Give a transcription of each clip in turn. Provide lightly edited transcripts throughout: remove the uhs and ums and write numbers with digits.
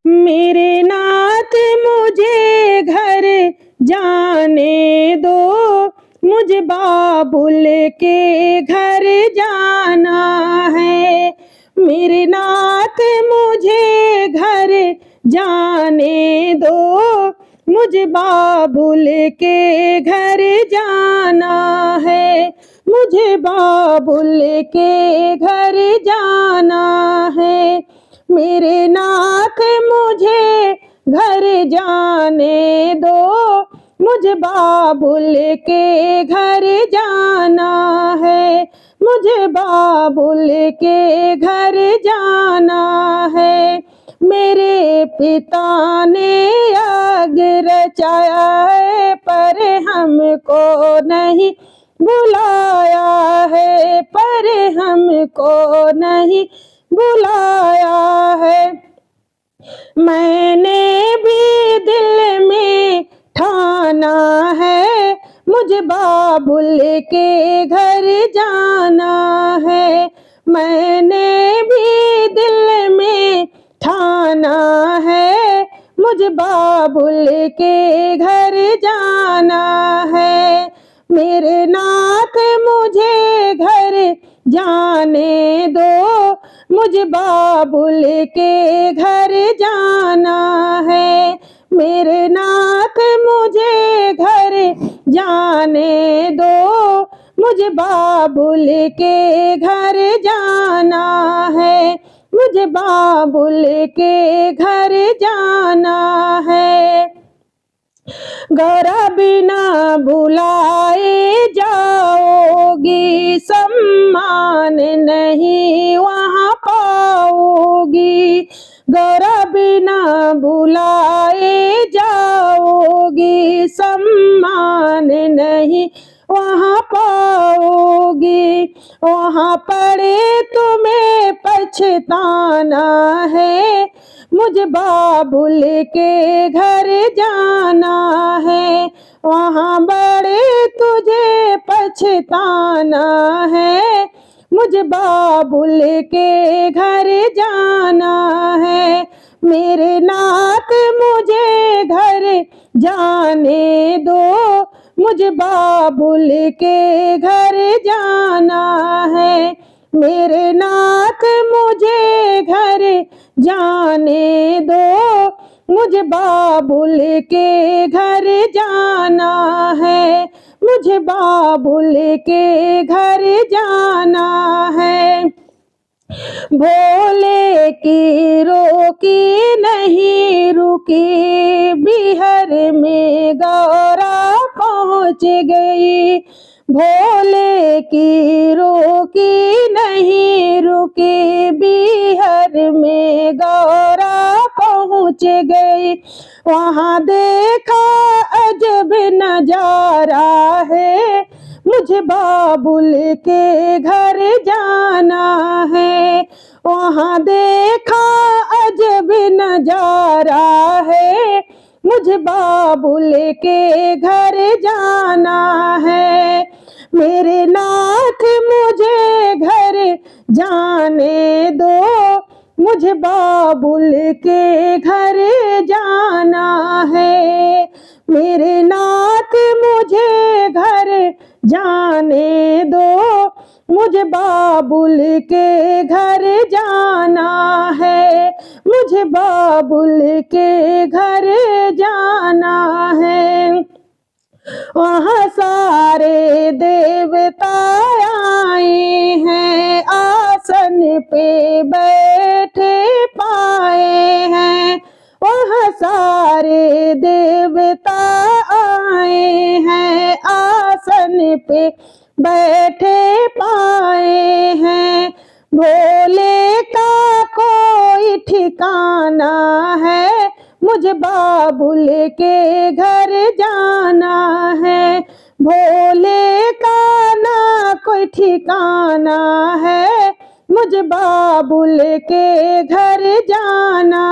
मेरे नाथ मुझे घर जाने दो, मुझे बाबुल के घर जाना है। मेरे नाथ मुझे घर जाने दो, मुझे बाबुल के घर जाना है। मुझे बाबुल के घर जाना है। मेरे नाथ मुझे घर जाने दो, मुझे बाबुल के घर जाना है। मुझे बाबुल के घर जाना है। मेरे पिता ने आग रचाया है, पर हमको नहीं बुलाया है, पर हमको नहीं बुलाया है। मैंने भी दिल में ठाना है, मुझे बाबुल के घर जाना है। मैंने भी दिल में ठाना है, मुझे बाबुल के घर जाना है। मेरे नाथ मुझे घर जाने दो, मुझे बाबुल के घर जाना है। मेरे नाथ मुझे घर जाने दो, मुझे बाबुल के घर जाना है। मुझे बाबुल के घर जाना है। गौरा बिना बुलाए जाओगी, सम्मान नहीं वहाँ पाओगी। गौरा बिना बुलाए जाओगी, सम्मान नहीं वहाँ पाओगी। वहाँ पड़े तुम्हें पछताना है, मुझे बाबुल के घर जाना है। वहाँ बड़े तुझे पछताना है, मुझे बाबुल के घर जाना है। मेरे नाथ मुझे घर जाने दो, मुझे बाबुल के घर जाना है। मेरे नाथ मुझे घर जाने दो, मुझे बाबुल के घर जाना है। मुझे बाबुल के घर जाना है। भोले की रोकी नहीं रुकी, बिहार में गौरा पहुँच गई। भोले की रोकी नहीं रुकी, बिहार में गौरा पहुँच गई। वहाँ देखा अजब नजारा है, मुझे बाबुल के घर जाना है। वहाँ देखा अजब नजारा है, मुझे बाबुल के घर जाना है। मेरे नाथ मुझे घर जाने दो, मुझे बाबुल के घर जाना है। मेरे नाथ मुझे घर जाने दो, मुझे बाबुल के घर जाना है। मुझे बाबुल के घर जाना है। वहाँ सारे देवता आए हैं, आसन पे बैठे पाए हैं। वहाँ सारे देवता आए हैं, आसन पे बैठे पाए हैं। भोले का कोई ठिकाना है, मुझे बाबुल के घर जाना है। भोले का ना कोई ठिकाना है, मुझे बाबुल के घर जाना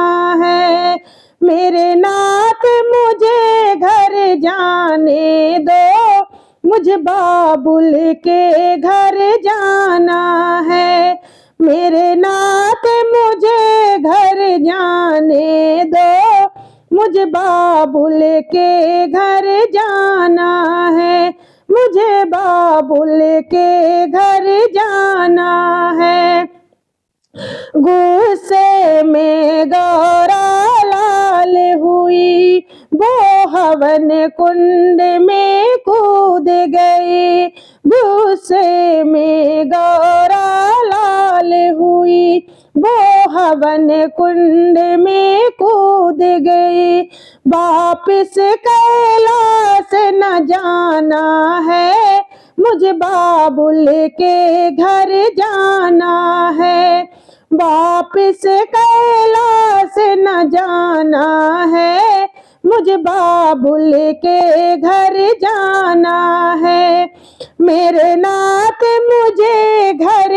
है। मेरे नाथ मुझे घर जाने दो, मुझे बाबुल के घर जाना है। मेरे नाथ मुझे घर जाने दो, मुझे बाबुल के घर जाना है, मुझे बाबुल के घर जाना है। गुस्से में गौरा लाल हुई, वो हवन कुंड में कूद गई। गुस्से में गौरा लाल हुई, वो हवन कुंड में कूद गई। वापिस कैलाश न जाना है, मुझे बाबुल के घर जाना है। वापिस कैलाश न जाना है, मुझे बाबुल के घर जाना है। मेरे नाथ मुझे घर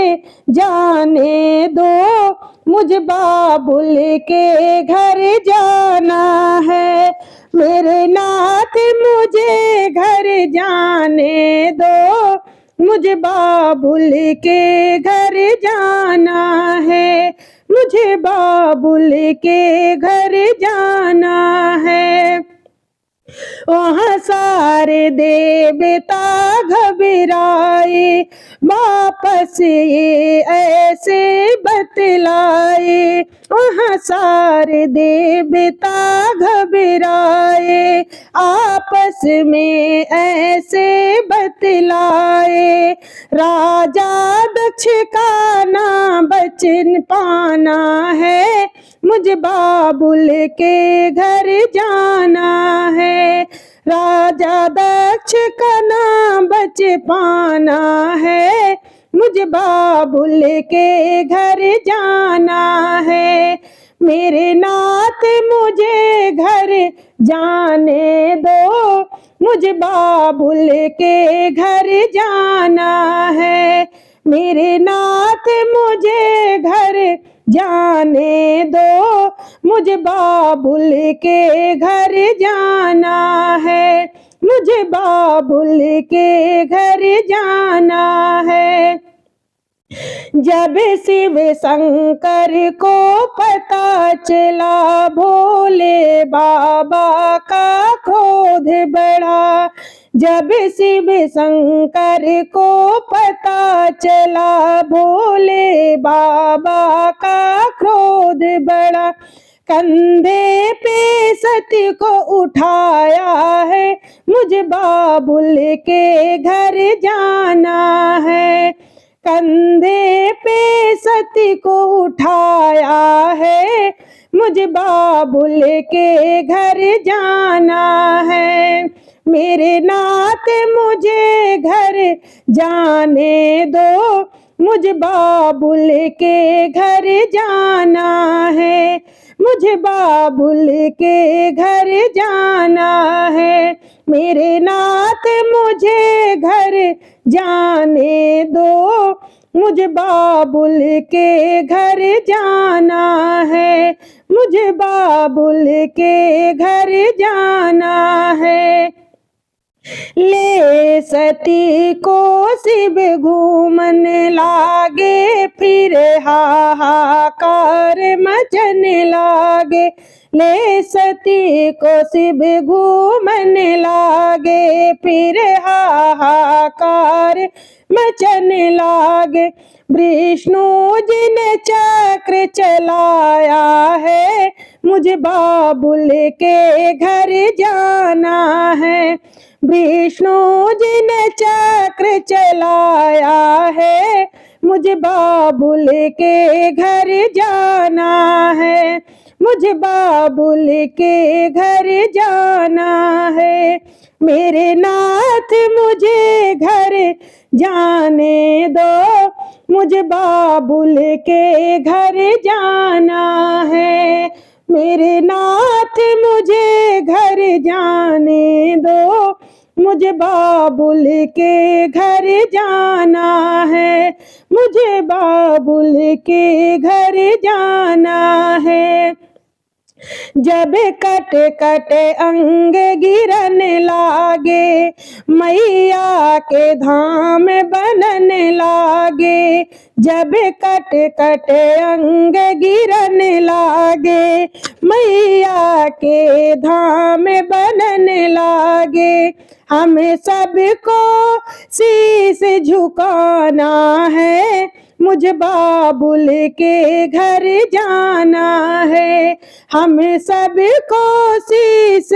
जाने दो, मुझे बाबुल के घर जाना है। मेरे नाथ मुझे घर जाने दो, मुझे बाबुल के घर जाना है, मुझे बाबुल के घर जाना है। वहाँ सारे देवता घबराए, वापस ये ऐसे बतलाए। वहाँ सारे देवता घबराए, आपस में ऐसे बतलाए। राजा दक्ष का ना बचन पाना है, मुझे बाबुल के घर जाना है। राजा दक्ष का ना बच पाना है, मुझे बाबुल के घर जाना है। मेरे नाथ मुझे घर जाने दो, मुझे बाबुल के घर जाना है। मेरे नाथ मुझे घर जाने दो, मुझे बाबुल के घर जाना है, मुझे बाबुल के घर जाना है। जब शिव शंकर को पता चला, भोले बाबा का क्रोध बढ़ा। जब शिव शंकर को पता चला, भोले बाबा का क्रोध बढ़ा। कंधे पे सती को उठाया है, मुझे बाबुल के घर जाना है। कंधे पे सती को उठाया है, मुझे बाबुल के घर जाना है। मेरे नाथ मुझे घर जाने दो, मुझे बाबुल के घर जाना है, मुझे बाबुल के घर जाना है। मेरे नाथ मुझे घर जाने दो, मुझे बाबुल के घर जाना है, मुझे बाबुल के घर जाना है। ले सती को शिव घूमन लागे, फिर हाहाकार मचन लागे। ले सती को शिव घूमन लागे, फिर हाहाकार मचन लागे। विष्णु जी ने चक्र चलाया है, मुझे बाबुल के घर जाना है। विष्णु जी ने चक्र चलाया है, मुझे बाबुल के घर जाना है, मुझे बाबुल के घर जाना है। मेरे नाथ मुझे घर जाने दो, मुझे बाबुल के घर जाना है। मेरे नाथ मुझे घर जाने दो, मुझे बाबुल के घर जाना है, मुझे बाबुल के घर जाना है। जब कट कट अंग गिरन लागे, मैया के धाम बनन लागे। जब कट कट अंग गिरन लागे, मैया के धाम बनन लागे। हमें सबको शीश झुकाना है, मुझ बाबुल के घर जाना है। हमें सबको शीश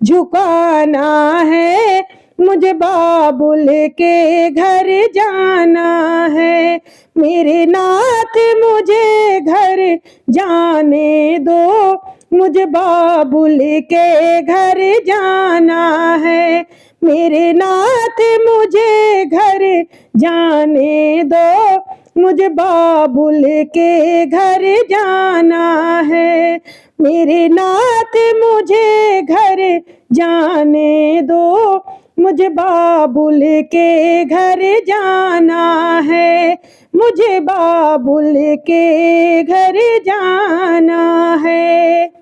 झुकाना है, मुझे बाबुल के घर जाना है। मेरे नाथ मुझे घर जाने दो, मुझे बाबुल के घर जाना है। मेरे नाथ मुझे घर जाने दो, मुझे बाबुल के घर जाना है। मेरे नाथ मुझे घर जाने दो, मुझे बाबुल के घर जाना है। मुझे बाबुल के घर जाना है।